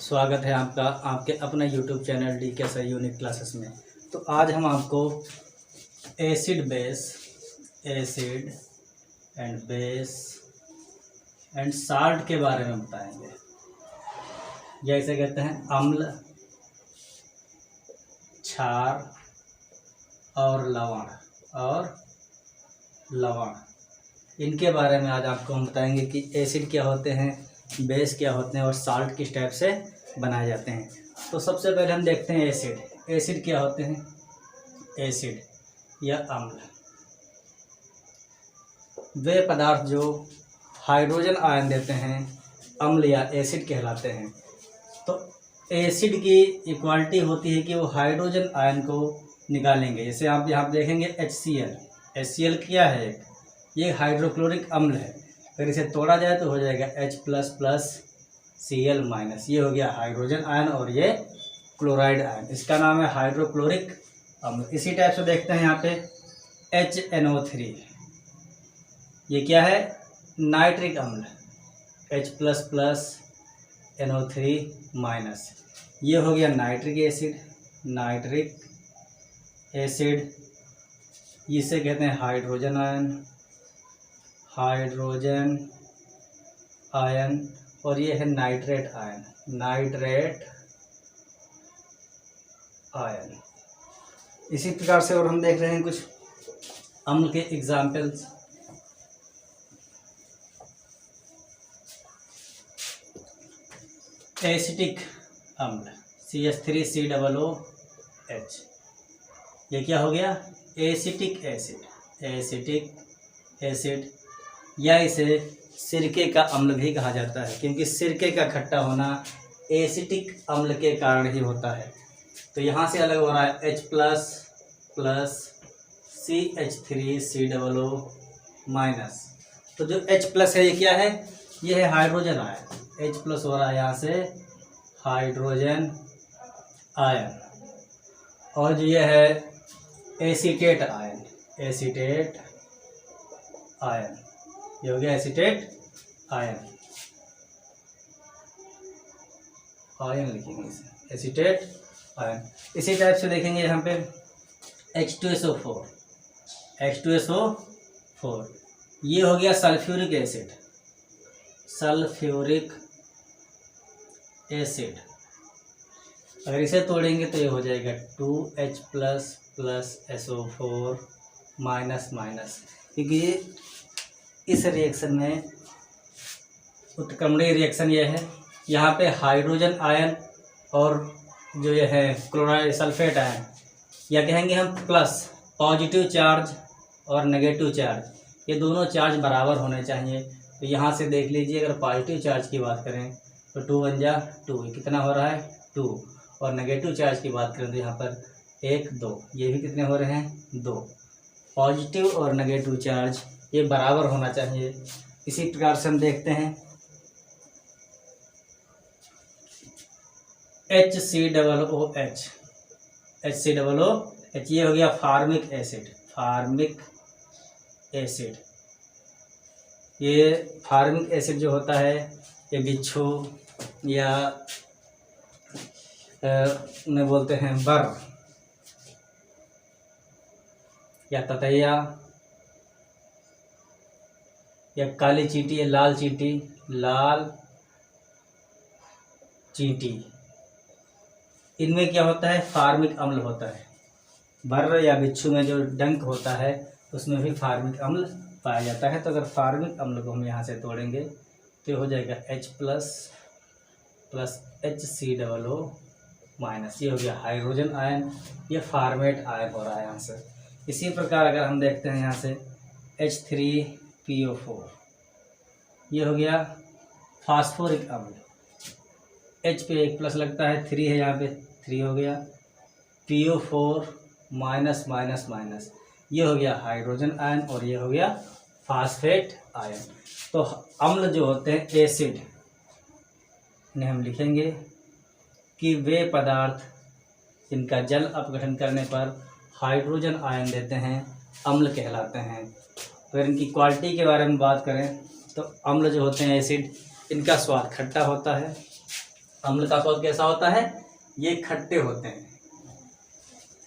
स्वागत है आपका आपके अपने YouTube channel DK unique classes में। तो आज हम आपको एसिड बेस एंड साल्ट के बारे में बताएंगे। जैसे कहते हैं अम्ल, क्षार और लवण इनके बारे में आज आपको हम बताएंगे कि एसिड क्या होते हैं, बेस क्या होते हैं और साल्ट किस टाइप से बनाए जाते हैं। तो सबसे पहले हम देखते हैं एसिड क्या होते हैं। एसिड या अम्ल वे पदार्थ जो हाइड्रोजन आयन देते हैं अम्ल या एसिड कहलाते हैं। तो एसिड की इक्वालिटी होती है कि वो हाइड्रोजन आयन को निकालेंगे। जैसे आप यहाँ देखेंगे HCl क्या है, ये हाइड्रोक्लोरिक अम्ल है। अगर इसे तोड़ा जाए तो हो जाएगा H++Cl-। ये हो गया हाइड्रोजन आयन और ये क्लोराइड आयन, इसका नाम है हाइड्रोक्लोरिक अम्ल। इसी टाइप से देखते हैं यहाँ पे HNO3, ये क्या है, नाइट्रिक अम्ल, H++NO3-। ये हो गया नाइट्रिक एसिड, इसे कहते हैं हाइड्रोजन आयन। और ये है नाइट्रेट आयन। इसी प्रकार से और हम देख रहे हैं कुछ अम्ल के एग्जाम्पल्स। एसिटिक अम्ल CH3COOH, ये क्या हो गया, एसिटिक एसिड या इसे सिरके का अम्ल भी कहा जाता है, क्योंकि सिरके का खट्टा होना एसिटिक अम्ल के कारण ही होता है। तो यहाँ से अलग हो रहा है H++CH3COO-। तो जो H+ है ये क्या है, ये है हाइड्रोजन आयन। H+ हो रहा है यहाँ से हाइड्रोजन आयन। और जो ये है एसीटेट आयन, ये हो गया एसीटेट आयन लिखेंगे इसे, एसीटेट आयन। इसी टाइप से देखेंगे यहाँ पे H2SO4, ये हो गया सल्फ्यूरिक एसिड। अगर इसे तोड़ेंगे तो ये हो जाएगा 2H++SO4-, क्योंकि इस रिएक्शन में उत्क्रमणीय रिएक्शन ये है। यहाँ पे हाइड्रोजन आयन और जो ये है क्लोराइड सल्फेट आयन, या कहेंगे हम प्लस, पॉजिटिव चार्ज और नेगेटिव चार्ज, ये दोनों चार्ज बराबर होने चाहिए। तो यहाँ से देख लीजिए, अगर पॉजिटिव चार्ज की बात करें तो 2 × 2, कितना हो रहा है 2। और नेगेटिव चार्ज की बात करें तो यहाँ पर 1 2, ये भी कितने हो रहे हैं 2। पॉजिटिव और नेगेटिव चार्ज ये बराबर होना चाहिए। इसी प्रकार से हम देखते हैं HCOOH, ये हो गया फार्मिक एसिड। ये फार्मिक एसिड जो होता है, ये बिच्छू या उन्हें बोलते हैं बर या ततैया या काली चींटी या लाल चींटी, इनमें क्या होता है, फार्मिक अम्ल होता है। बर या बिच्छू में जो डंक होता है उसमें भी फार्मिक अम्ल पाया जाता है। तो अगर फार्मिक अम्ल को हम यहाँ से तोड़ेंगे तो ये हो जाएगा H++HCOO-। ये हो गया हाइड्रोजन आयन, ये फार्मेट आयन हो रहा है यहाँ से। इसी प्रकार अगर हम देखते हैं यहाँ से H3PO4, ये हो गया फास्फोरिक अम्ल। H पे एक प्लस लगता है, 3 है यहाँ पे, 3 हो गया, PO4-, ये हो गया हाइड्रोजन आयन और ये हो गया फास्फेट आयन। तो अम्ल जो होते हैं एसिड, इन्हें हम लिखेंगे कि वे पदार्थ जिनका जल अपघटन करने पर हाइड्रोजन आयन देते हैं अम्ल कहलाते हैं। अगर इनकी क्वालिटी के बारे में बात करें तो अम्ल जो होते हैं एसिड, इनका स्वाद खट्टा होता है अम्ल का स्वाद कैसा होता है? ये खट्टे होते हैं।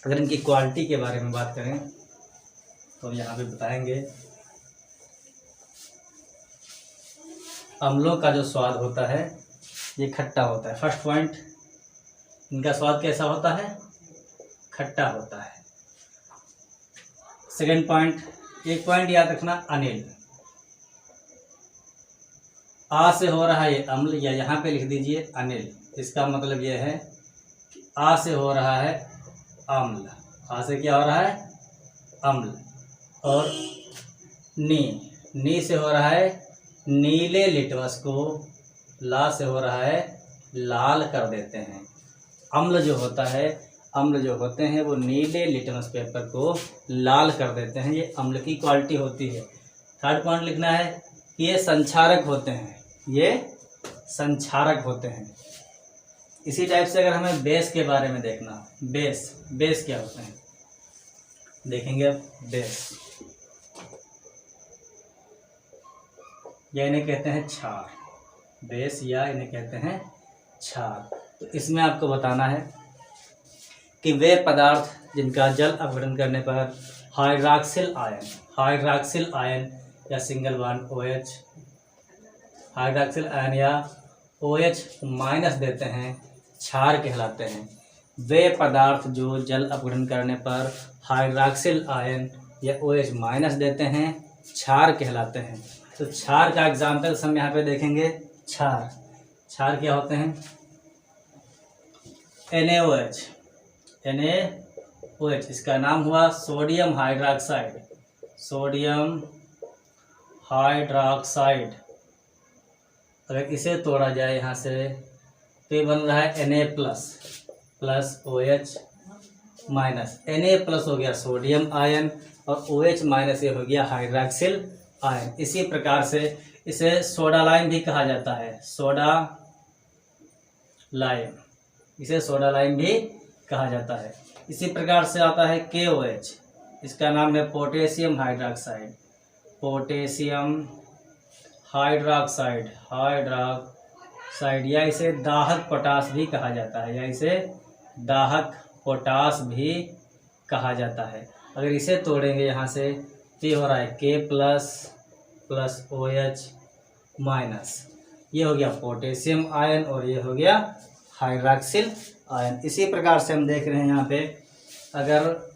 अगर इनकी क्वालिटी के बारे में बात करें तो यहाँ पे बताएंगे, अम्लों का जो स्वाद होता है ये खट्टा होता है। फर्स्ट पॉइंट, इनका स्वाद कैसा होता है? खट्टा होता है। सेकंड पॉइंट, एक पॉइंट याद रखना, अनिल, आ से हो रहा है ये अम्ल, या यहाँ पे लिख दीजिए अनिल। इसका मतलब ये है कि आ से हो रहा है अम्ल, आ से क्या हो रहा है? अम्ल। और नी से हो रहा है नीले लिटमस को, ला से हो रहा है लाल कर देते हैं। अम्ल जो होता है, अम्ल जो होते हैं वो नीले लिटमस पेपर को लाल कर देते हैं। ये अम्ल की क्वालिटी होती है। थर्ड पॉइंट लिखना है कि ये संक्षारक होते हैं, ये संक्षारक होते हैं। इसी टाइप से अगर हमें बेस के बारे में देखना, बेस क्या होते हैं देखेंगे अब। बेस, या इन्हें कहते हैं क्षार, बेस या इन्हें कहते हैं क्षार। तो इसमें आपको बताना है कि वे पदार्थ जिनका जल अपघटन करने पर हाइड्रॉक्सिल आयन या single bond OH, hydroxyl ion या OH माइनस देते हैं, क्षार कहलाते हैं। वे पदार्थ जो जल अपघटन करने पर हाइड्रॉक्सिल आयन या OH माइनस देते हैं, क्षार कहलाते हैं। तो क्षार का एग्जाम्पल हम यहाँ पे देखेंगे। क्षार क्या होते हैं? NaOH, इसका नाम हुआ सोडियम हाइड्रॉक्साइड। अगर इसे तोड़ा जाए यहाँ से तो ये बन रहा है Na plus OH minus. Na plus हो गया सोडियम आयन और OH माइनस ये हो गया हाइड्रॉक्सिल आयन। इसी प्रकार से इसे सोडा लाइम भी कहा जाता है, इसे सोडा लाइम भी कहा जाता है। इसी प्रकार से आता है KOH, इसका नाम है पोटेशियम हाइड्रॉक्साइड, या इसे दाहक पोटास भी कहा जाता है, अगर इसे तोड़ेंगे यहाँ से तो ये हो रहा है K प्लस OH माइनस। ये हो गया पोटेशियम आयन और ये हो गया हाइड्रॉक्सिल आयन। इसी प्रकार से हम देख रहे हैं यहाँ पे, अगर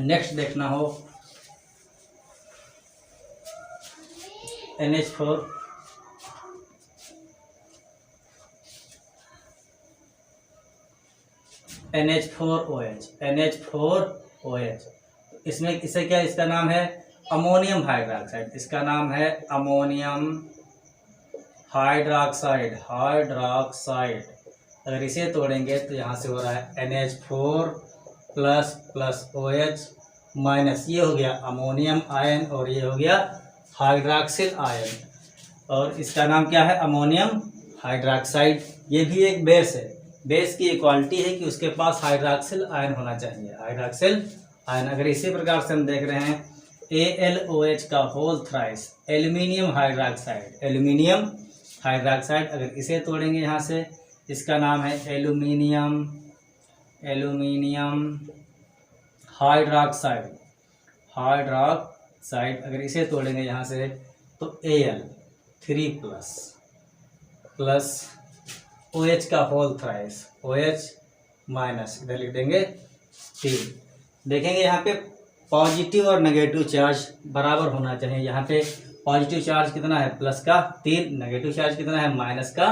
नेक्स्ट देखना हो NH4, NH4OH, इसमें इसे क्या, इसका नाम है अमोनियम हाइड्रॉक्साइड, इसका नाम है अमोनियम हाइड्रॉक्साइड। अगर इसे तोड़ेंगे तो यहाँ से हो रहा है NH4 प्लस OH माइनस। ये हो गया अमोनियम आयन और ये हो गया हाइड्रॉक्सिल आयन, और इसका नाम क्या है? Ammonium hydroxide. ये भी एक बेस है। बेस की क्वालिटी है कि उसके पास हाइड्रॉक्सिल आयन होना चाहिए, हाइड्रॉक्सिल आयन। अगर इसी प्रकार से हम देख रहे हैं AlOH का होल थ्राइस, एल्यूमिनियम हाइड्रॉक्साइड, अगर इसे तोड़ेंगे यहाँ से, इसका नाम है एल्यूमिनियम हाइड्रॉक्साइड। अगर इसे तोड़ेंगे यहाँ से तो Al3 प्लस OH का होल थ्राइस, OH माइनस, इधर लिख देंगे 3। देखेंगे यहाँ पे पॉजिटिव और नेगेटिव चार्ज बराबर होना चाहिए। यहाँ पे पॉजिटिव चार्ज कितना है? प्लस का 3, नेगेटिव चार्ज कितना है? माइनस का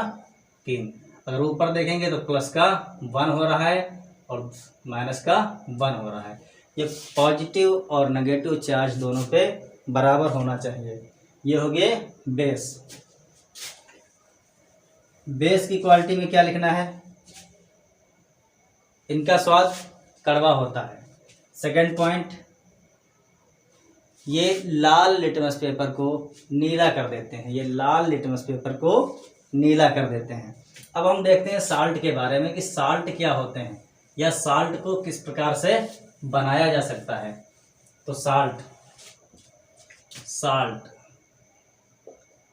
3। अगर ऊपर देखेंगे तो प्लस का 1 हो रहा है और माइनस का 1 हो रहा है। ये पॉजिटिव और नेगेटिव चार्ज दोनों पे बराबर होना चाहिए। ये हो गए बेस की क्वालिटी में क्या लिखना है? इनका स्वाद कड़वा होता है। सेकंड पॉइंट, ये लाल लिटमस पेपर को नीला कर देते हैं, अब हम देखते हैं साल्ट के बारे में कि साल्ट क्या होते हैं या साल्ट को किस प्रकार से बनाया जा सकता है। तो साल्ट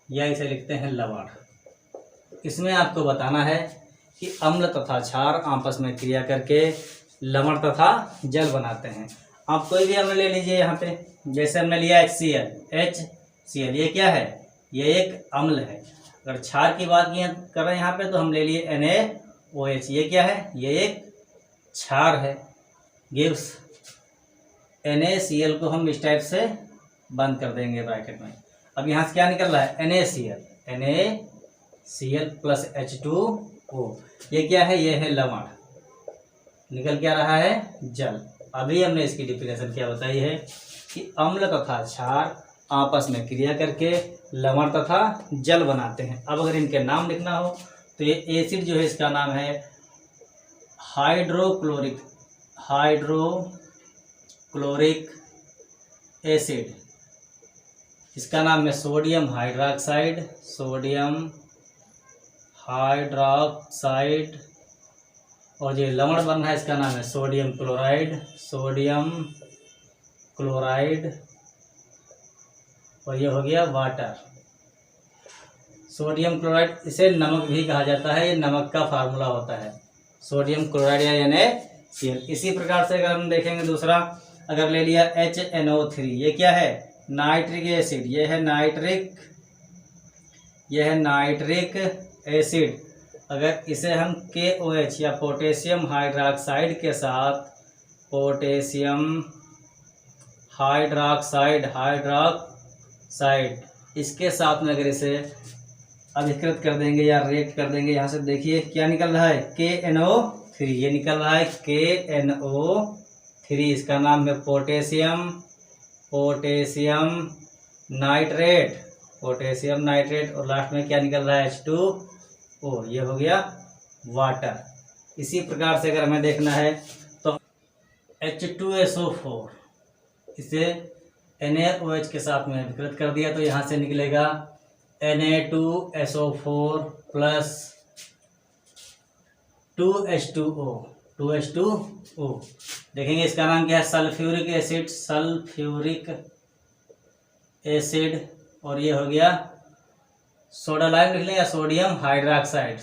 या इसे लिखते हैं लवण। इसमें आपको बताना है कि अम्ल तथा क्षार आपस में क्रिया करके लवण तथा जल बनाते हैं। आप कोई भी अम्ल ले लीजिए यहाँ पे, जैसे हमने लिया HCl, ये क्या है? ये एक अम्ल है। अगर क्षार की बात कर रहे हैं यहाँ पे तो हम ले लिए NaOH, ये क्या है? ये एक क्षार है। गिव्स NaCl को हम इस टाइप से बंद कर देंगे ब्रैकेट में। अब यहाँ से क्या निकल रहा है? NaCl प्लस H2O, ये क्या है? ये है लवण। निकल क्या रहा है? जल। अभी हमने इसकी डिफिनेशन क्या बताई है कि अम्ल तथा क्षार आपस में क्रिया करके लवण तथा जल बनाते हैं। अब अगर इनके नाम लिखना हो तो ये एसिड जो है इसका नाम है हाइड्रोक्लोरिक एसिड। इसका नाम है सोडियम हाइड्रॉक्साइड। और जो लवण बन रहा है इसका नाम है सोडियम क्लोराइड। और ये हो गया वाटर। सोडियम क्लोराइड, इसे नमक भी कहा जाता है, ये नमक का फार्मूला होता है सोडियम क्लोराइड या NaCl। इसी प्रकार से अगर हम देखेंगे दूसरा, अगर ले लिया HNO3, ये क्या है? Nitric acid. ये है नाइट्रिक एसिड। अगर इसे हम KOH या पोटेशियम हाइड्रॉक्साइड के साथ इसके साथ में अगर इसे अधिकृत कर देंगे या रिएक्ट कर देंगे, यहाँ से देखिए क्या निकल रहा है? KNO3, ये निकल रहा है KNO3। इसका नाम है पोटेशियम नाइट्रेट। और लास्ट में क्या निकल रहा है? H2O, ये हो गया वाटर। इसी प्रकार से अगर हमें देखना है तो H2SO4, इसे NaOH के साथ में विकृत कर दिया तो यहाँ से निकलेगा Na2SO4 प्लस 2H2O। देखेंगे इसका नाम क्या है? Sulphuric acid. और ये हो गया सोडा लाइम लिख लें या सोडियम हाइड्रॉक्साइड।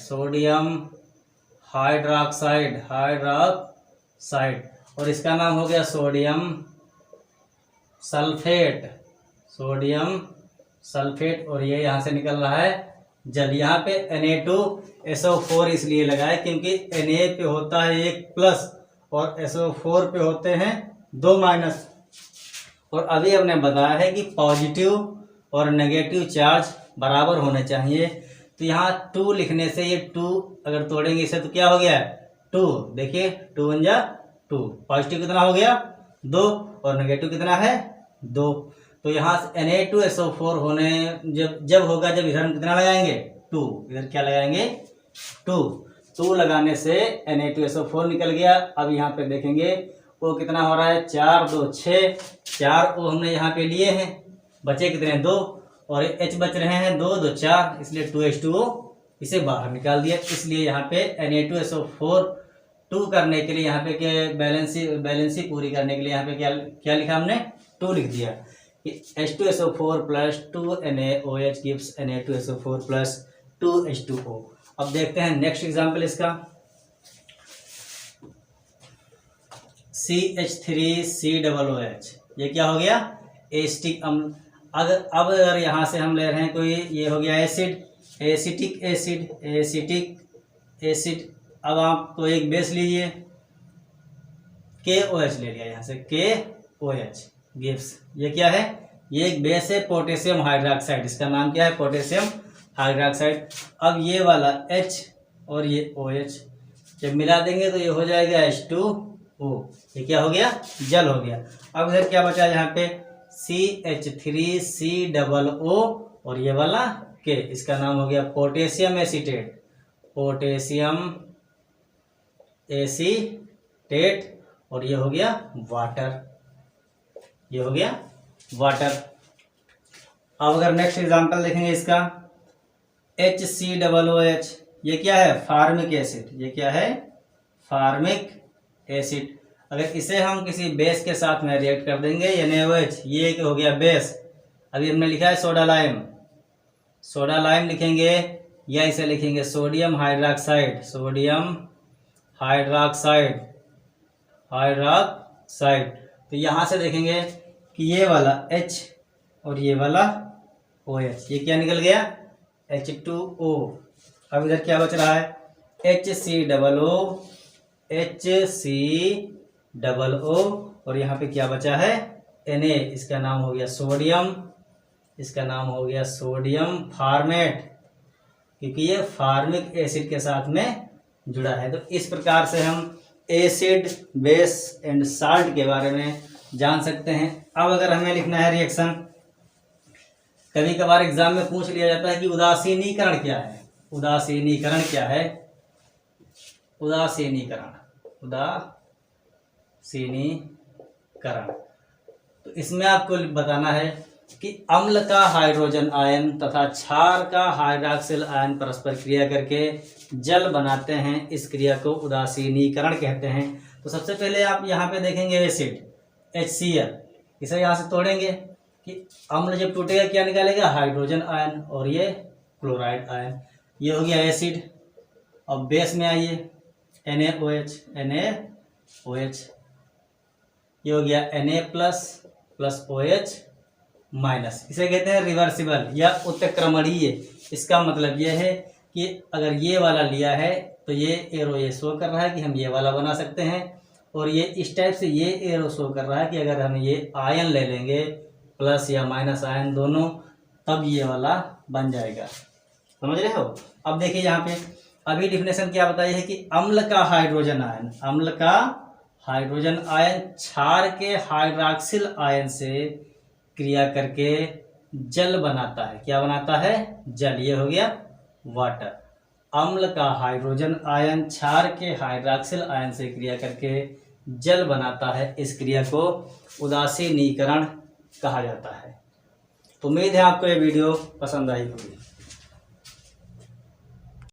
और इसका नाम हो गया सोडियम सल्फेट। और ये यहाँ से निकल रहा है जल। यहाँ पे Na2SO4 इसलिए लगा है क्योंकि Na पे होता है 1 प्लस और SO4 पे होते हैं 2 माइनस। और अभी हमने बताया है कि पॉजिटिव और नेगेटिव चार्ज बराबर होने चाहिए। तो यहाँ 2 लिखने से ये 2 अगर तोड़ेंगे इसे तो क्या हो गया? 2। देखिए 2 × 2। पॉजिटिव कितना हो गया? 2 और नेगेटिव कितना है? 2। तो यहाँ से Na2SO4 होने जब होगा जब इधर हम कितना लगाएंगे? 2। इधर क्या लगाएंगे? 2 लगाने से Na2SO4 निकल गया। अब यहाँ पे देखेंगे वो कितना हो रहा है? 4 2 6। 4 O हमने यहाँ पे लिए हैं, बचे कितने? 2। और H बच रहे हैं 2 2 4, इसलिए 2H2O इसे बाहर निकाल दिया। इसलिए यहाँ पे Na2SO4 2 करने के लिए यहाँ पे क्या बैलेंसी पूरी करने के लिए यहाँ पे क्या लिखा हमने? 2 लिख दिया कि H2SO4 plus 2NaOH gives Na2SO4 plus 2H2O। अब देखते हैं नेक्स्ट एग्जाम्पल इसका। CH3COOH, ये क्या हो गया? एसिटिक अम्ल। अगर यहाँ से हम ले रहे हैं कोई, ये हो गया एसिटिक एसिड। अब आप तो एक बेस लीजिए, KOH ले लिया यहाँ से, KOH गिव्स, ये क्या है? ये एक बेस है पोटेशियम हाइड्रॉक्साइड। इसका नाम क्या है? Potassium hydroxide. अब ये वाला H और ये OH जब मिला देंगे तो ये हो जाएगा H2O। ये क्या हो गया? जल हो गया। अब इधर क्या बचा? यहाँ पे CH3COO और ये वाला K, इसका नाम हो गया पोटेशियम एसीटेट। और ये हो गया वाटर। अब अगर नेक्स्ट एग्जांपल देखेंगे इसका, HCOOH, ये क्या है? Formic acid. ये क्या है? Formic acid. अगर इसे हम किसी बेस के साथ में रिएक्ट कर देंगे NaOH, ये हो गया बेस। अभी हमने लिखा है सोडा लाइम लिखेंगे, या इसे लिखेंगे sodium hydroxide, sodium hydroxide, hydroxide. तो यहाँ से देखेंगे कि ये वाला H और ये वाला OH, ये क्या निकल गया H2O। अब इधर क्या बच रहा है HCOO, HCOO, और यहाँ पे क्या बचा है Na, इसका नाम हो गया सोडियम, इसका नाम हो गया सोडियम फार्मेट, क्योंकि ये फार्मिक एसिड के साथ में जुड़ा है। तो इस प्रकार से हम एसिड, बेस एंड साल्ट के बारे में जान सकते हैं। अब अगर हमें लिखना है रिएक्शन, कभी कभार एग्जाम में पूछ लिया जाता है कि उदासीनीकरण क्या है। उदासीनीकरण क्या है? उदासीनीकरण, उदासीनीकरण। तो इसमें आपको बताना है कि अम्ल का हाइड्रोजन आयन तथा क्षार का हाइड्रॉक्सिल आयन परस्पर क्रिया करके जल बनाते हैं। इस क्रिया को उदासीनीकरण कहते हैं। तो सबसे पहले आप यहाँ पे देखेंगे एसिड HCl, इसे यहाँ से तोड़ेंगे कि अम्ल जब टूटेगा क्या निकालेगा हाइड्रोजन आयन, और ये क्लोराइड आयन। ये हो गया एसिड। अब बेस में आइए NaOH, NaOH, ये हो गया Na प्लस OH माइनस। इसे कहते हैं रिवर्सिबल या उत्क्रमणीय। इसका मतलब यह है कि अगर ये वाला लिया है तो ये एरो ये शो कर रहा है कि हम ये वाला बना सकते हैं, और ये इस टाइप से ये एरो शो कर रहा है कि अगर हम ये आयन ले लेंगे प्लस या माइनस आयन दोनों, तब ये वाला बन जाएगा। समझ रहे हो? अब देखिए यहाँ पे अभी डिफिनेशन क्या बताई है कि अम्ल का हाइड्रोजन आयन, अम्ल का हाइड्रोजन आयन क्षार के हाइड्रॉक्सिल आयन से क्रिया करके जल बनाता है। क्या बनाता है? जल। ये हो गया वाटर। अम्ल का हाइड्रोजन आयन क्षार के हाइड्रॉक्सिल आयन से क्रिया करके जल बनाता है। इस क्रिया को उदासीनीकरण कहा जाता है। तो उम्मीद है आपको ये वीडियो पसंद आई होगी।